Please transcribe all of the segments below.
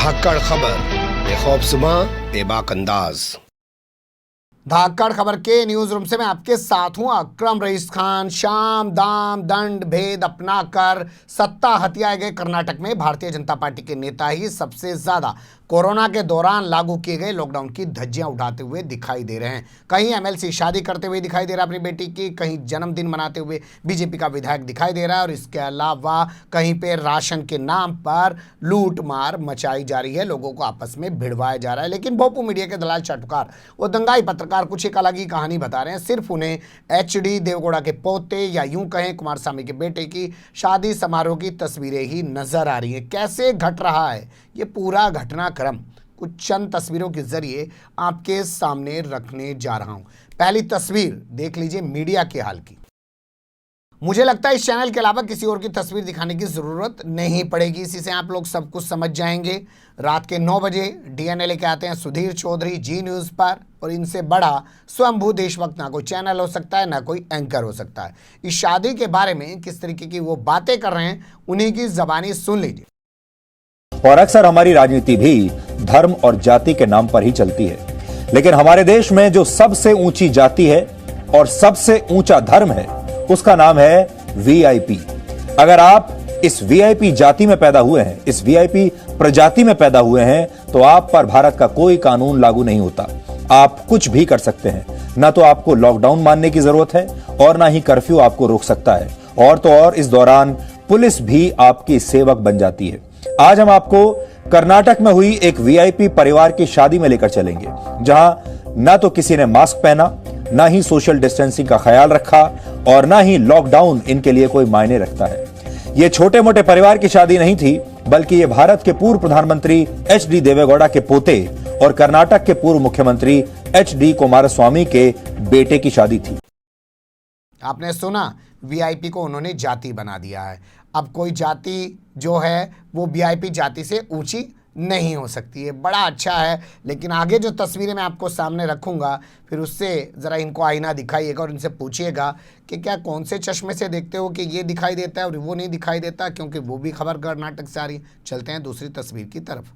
धाकड़ खबर, बेखौफसमा बेबाक अंदाज। धाकड़ खबर के न्यूज रूम से मैं आपके साथ हूं अकरम रईस खान। शाम दाम दंड भेद अपनाकर सत्ता हथियाए गए कर्नाटक में भारतीय जनता पार्टी के नेता ही सबसे ज्यादा कोरोना के दौरान लागू किए गए लॉकडाउन की धज्जियां उठाते हुए दिखाई दे रहे हैं। कहीं एमएलसी शादी करते हुए दिखाई दे रहा है अपनी बेटी की, कहीं जन्मदिन मनाते हुए बीजेपी का विधायक दिखाई दे रहा है और इसके अलावा कहीं पे राशन के नाम पर लूट मार मचाई जा रही है, लोगों को आपस में भिड़वाया जा रहा है। लेकिन भोपू मीडिया के दलाल चाटुकार और दंगाई पत्रकार कुछ एक अलग ही कहानी बता रहे हैं। सिर्फ उन्हें एचडी देवगौड़ा के पोते या यूं कहें कुमारस्वामी के बेटे की शादी समारोह की तस्वीरें ही नजर आ रही हैं। कैसे घट रहा है ये पूरा घटनाक्रम कुछ चंद तस्वीरों के जरिए आपके सामने रखने जा रहा हूं। पहली तस्वीर देख लीजिए मीडिया के हाल की। मुझे लगता है इस चैनल के अलावा किसी और की तस्वीर दिखाने की जरूरत नहीं पड़ेगी, इसी से आप लोग सब कुछ समझ जाएंगे। रात के 9 बजे डीएनए लेके आते हैं सुधीर चौधरी जी न्यूज पर, और इनसे बड़ा स्वयंभू देशभक्त ना कोई चैनल हो सकता है ना कोई एंकर हो सकता है। इस शादी के बारे में किस तरीके की वो बातें कर रहे हैं उन्हीं की जबानी सुन लीजिए। और अक्सर हमारी राजनीति भी धर्म और जाति के नाम पर ही चलती है, लेकिन हमारे देश में जो सबसे ऊंची जाति है और सबसे ऊंचा धर्म है उसका नाम है वीआईपी। अगर आप इस वीआईपी जाति में पैदा हुए हैं, इस वीआईपी प्रजाति में पैदा हुए हैं, तो आप पर भारत का कोई कानून लागू नहीं होता। आप कुछ भी कर सकते हैं, ना तो आपको लॉकडाउन मानने की जरूरत है और ना ही कर्फ्यू आपको रोक सकता है, और तो और इस दौरान पुलिस भी आपकी सेवक बन जाती है। आज हम आपको कर्नाटक में हुई एक वीआईपी परिवार की शादी में लेकर चलेंगे, जहां ना तो किसी ने मास्क पहना, ना ही सोशल डिस्टेंसिंग का ख्याल रखा और ना ही लॉकडाउन इनके लिए कोई मायने रखता है। यह छोटे मोटे परिवार की शादी नहीं थी, बल्कि यह भारत के पूर्व प्रधानमंत्री एचडी देवेगौड़ा के पोते और कर्नाटक के पूर्व मुख्यमंत्री एचडी कुमारस्वामी के बेटे की शादी थी। आपने सुना, वीआईपी को उन्होंने जाति बना दिया है। अब कोई जाति जो है वो वीआईपी जाति से ऊंची नहीं हो सकती है। बड़ा अच्छा है, लेकिन आगे जो तस्वीरें मैं आपको सामने रखूंगा फिर उससे ज़रा इनको आईना दिखाइएगा और इनसे पूछिएगा कि क्या कौन से चश्मे से देखते हो कि ये दिखाई देता है और वो नहीं दिखाई देता, क्योंकि वो भी खबर कर्नाटक से आ रही है। चलते हैं दूसरी तस्वीर की तरफ।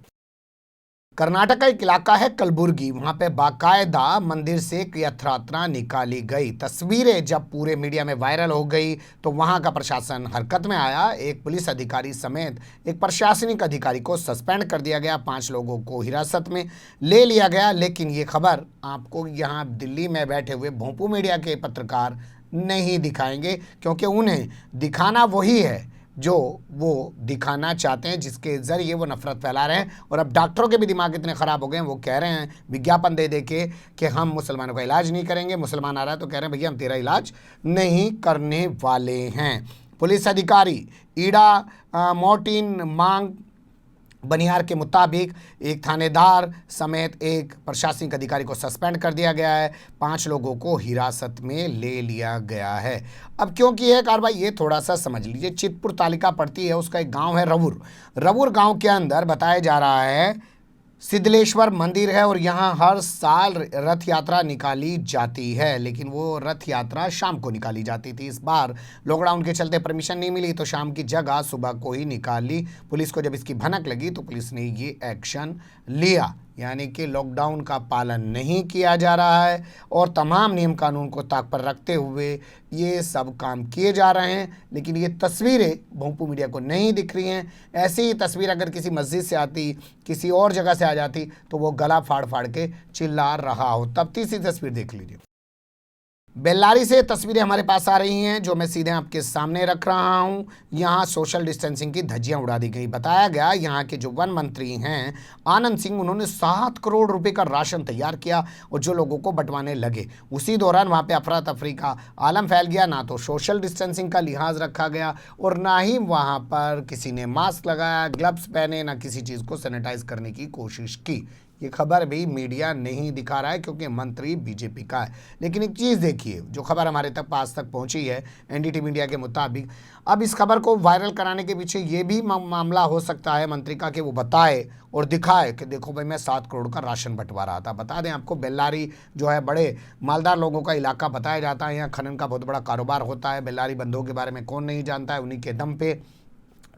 कर्नाटक का एक इलाका है कलबुर्गी, वहां पे बाकायदा मंदिर से एक यात्रा निकाली गई। तस्वीरें जब पूरे मीडिया में वायरल हो गई तो वहां का प्रशासन हरकत में आया। एक पुलिस अधिकारी समेत एक प्रशासनिक अधिकारी को सस्पेंड कर दिया गया, 5 लोगों को हिरासत में ले लिया गया। लेकिन ये खबर आपको यहाँ दिल्ली में बैठे हुए भोंपू मीडिया के पत्रकार नहीं दिखाएंगे, क्योंकि उन्हें दिखाना वही है जो वो दिखाना चाहते हैं, जिसके जरिए वो नफरत फैला रहे हैं। और अब डॉक्टरों के भी दिमाग इतने ख़राब हो गए हैं, वो कह रहे हैं विज्ञापन दे दे के कि हम मुसलमानों का इलाज नहीं करेंगे। मुसलमान आ रहा है तो कह रहे हैं भैया हम तेरा इलाज नहीं करने वाले हैं। पुलिस अधिकारी ईडा मोर्टिन मांग बनिहार के मुताबिक एक थानेदार समेत एक प्रशासनिक अधिकारी को सस्पेंड कर दिया गया है, 5 लोगों को हिरासत में ले लिया गया है। अब क्यों की है कार्रवाई ये थोड़ा सा समझ लीजिए। चितपुर तालिका पड़ती है, उसका एक गांव है रवुर। रवुर गांव के अंदर बताया जा रहा है सिद्धलेश्वर मंदिर है और यहाँ हर साल रथ यात्रा निकाली जाती है, लेकिन वो रथ यात्रा शाम को निकाली जाती थी। इस बार लॉकडाउन के चलते परमिशन नहीं मिली तो शाम की जगह सुबह को ही निकाली। पुलिस को जब इसकी भनक लगी तो पुलिस ने ये एक्शन लिया, यानी कि लॉकडाउन का पालन नहीं किया जा रहा है और तमाम नियम कानून को ताक पर रखते हुए ये सब काम किए जा रहे हैं। लेकिन ये तस्वीरें भोंपू मीडिया को नहीं दिख रही हैं। ऐसी ही तस्वीर अगर किसी मस्जिद से आती, किसी और जगह से आ जाती तो वो गला फाड़ फाड़ के चिल्ला रहा हो। तब तीसरी तस्वीर देख लीजिए। बेल्लारी से तस्वीरें हमारे पास आ रही हैं जो मैं सीधे आपके सामने रख रहा हूं। यहां सोशल डिस्टेंसिंग की धज्जियां उड़ा दी गई। बताया गया यहां के जो वन मंत्री हैं आनंद सिंह, उन्होंने 7 करोड़ रुपए का राशन तैयार किया और जो लोगों को बंटवाने लगे, उसी दौरान वहां पे अफरा तफरी का आलम फैल गया। ना तो सोशल डिस्टेंसिंग का लिहाज रखा गया और ना ही वहां पर किसी ने मास्क लगाया, ग्लव्स पहने, ना किसी चीज़ को सैनिटाइज करने की कोशिश की। ये खबर भी मीडिया नहीं दिखा रहा है क्योंकि मंत्री बीजेपी का है। लेकिन एक चीज़ देखिए, जो खबर हमारे तक पास तक पहुंची है एनडीटी मीडिया के मुताबिक, अब इस खबर को वायरल कराने के पीछे ये भी मामला हो सकता है मंत्री का कि वो बताए और दिखाए कि देखो भाई मैं 7 करोड़ का राशन बंटवा रहा था। बता दें आपको, बेल्लारी जो है बड़े मालदार लोगों का इलाका बताया जाता है, यहाँ खनन का बहुत बड़ा कारोबार होता है। बेल्लारी बंधुओं के बारे में कौन नहीं जानता है। उन्हीं के दम पे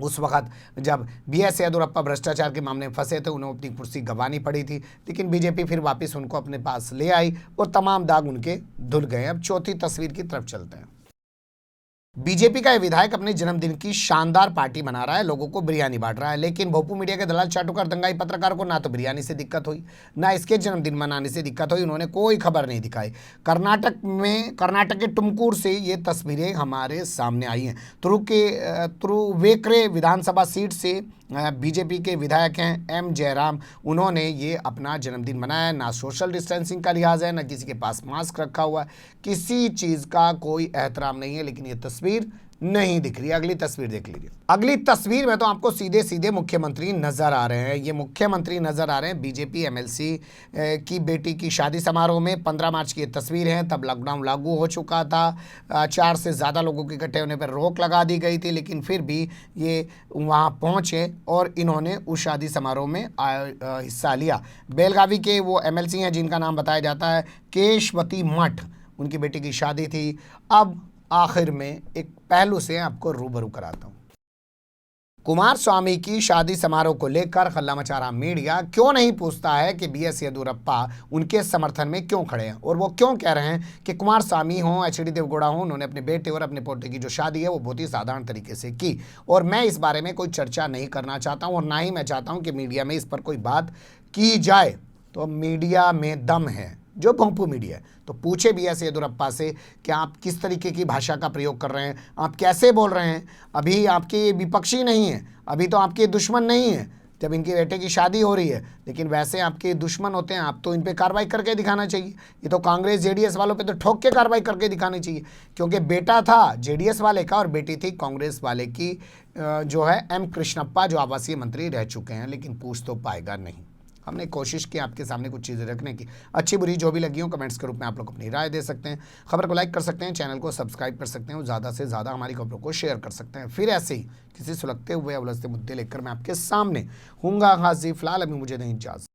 उस वक्त जब BS येदियुरप्पा भ्रष्टाचार के मामले में फंसे थे, उन्हें अपनी कुर्सी गंवानी पड़ी थी, लेकिन बीजेपी फिर वापस उनको अपने पास ले आई और तमाम दाग उनके धुल गए। अब चौथी तस्वीर की तरफ चलते हैं। बीजेपी का यह विधायक अपने जन्मदिन की शानदार पार्टी मना रहा है, लोगों को बिरयानी बांट रहा है, लेकिन भोपू मीडिया के दलाल चाटुकार दंगाई पत्रकार को ना तो बिरयानी से दिक्कत हुई, ना इसके जन्मदिन मनाने से दिक्कत हुई। उन्होंने कोई खबर नहीं दिखाई। कर्नाटक के तुमकुर से ये तस्वीरें हमारे सामने आई हैं। तुरुवेकरे विधानसभा सीट से बीजेपी के विधायक हैं M जयराम। उन्होंने ये अपना जन्मदिन मनाया। ना सोशल डिस्टेंसिंग का लिहाज है, ना किसी के पास मास्क रखा हुआ है, किसी चीज़ का कोई एहतराम नहीं है, लेकिन ये तस्वीर नहीं दिख रही। अगली तस्वीर देख लीजिए। अगली तस्वीर में तो आपको सीधे सीधे मुख्यमंत्री नजर आ रहे हैं। ये मुख्यमंत्री नजर आ रहे हैं बीजेपी MLC की बेटी की शादी समारोह में। 15 मार्च की ये तस्वीर है। तब लॉकडाउन लागू हो चुका था। 4 से ज़्यादा लोगों के इकट्ठे होने पर रोक लगा दी गई थी, लेकिन फिर भी ये वहाँ पहुँचे और इन्होंने उस शादी समारोह में हिस्सा लिया। बेलगावी के वो MLC हैं जिनका नाम बताया जाता है केशवती मठ। उनकी बेटी की शादी थी। अब आखिर में एक पहलू से आपको रूबरू कराता हूं। कुमारस्वामी की शादी समारोह को लेकर हल्ला मचा रहा मीडिया क्यों नहीं पूछता है कि BS येदियुरप्पा उनके समर्थन में क्यों खड़े हैं, और वो क्यों कह रहे हैं कि कुमारस्वामी हो, HD देवगौड़ा हो, उन्होंने अपने बेटे और अपने पोते की जो शादी है वो बहुत ही साधारण तरीके से की। और मैं इस बारे में कोई चर्चा नहीं करना चाहता हूँ, और ना ही मैं चाहता हूँ कि मीडिया में इस पर कोई बात की जाए। तो मीडिया में दम है, जो भोंपू मीडिया है, तो पूछे BS येदियुरप्पा से कि आप किस तरीके की भाषा का प्रयोग कर रहे हैं, आप कैसे बोल रहे हैं। अभी आपके विपक्षी नहीं है, अभी तो आपके दुश्मन नहीं है जब इनके बेटे की शादी हो रही है, लेकिन वैसे आपके दुश्मन होते हैं। आप तो इन पे कार्रवाई करके दिखाना चाहिए। ये तो कांग्रेस JDS वालों पे तो ठोक के कार्रवाई करके दिखानी चाहिए, क्योंकि बेटा था JDS वाले का और बेटी थी कांग्रेस वाले की, जो है M कृष्णप्पा, जो आवासीय मंत्री रह चुके हैं, लेकिन पूछ तो पाएगा नहीं। हमने कोशिश की आपके सामने कुछ चीज़ें रखने की। अच्छी बुरी जो भी लगी हो कमेंट्स के रूप में आप लोग अपनी राय दे सकते हैं। खबर को लाइक कर सकते हैं, चैनल को सब्सक्राइब कर सकते हैं और ज़्यादा से ज़्यादा हमारी खबरों को शेयर कर सकते हैं। फिर ऐसे ही किसी सुलगते हुए उलझते मुद्दे लेकर मैं आपके सामने हूँगा हाजिर। फिलहाल अभी मुझे नहीं इजाज़त।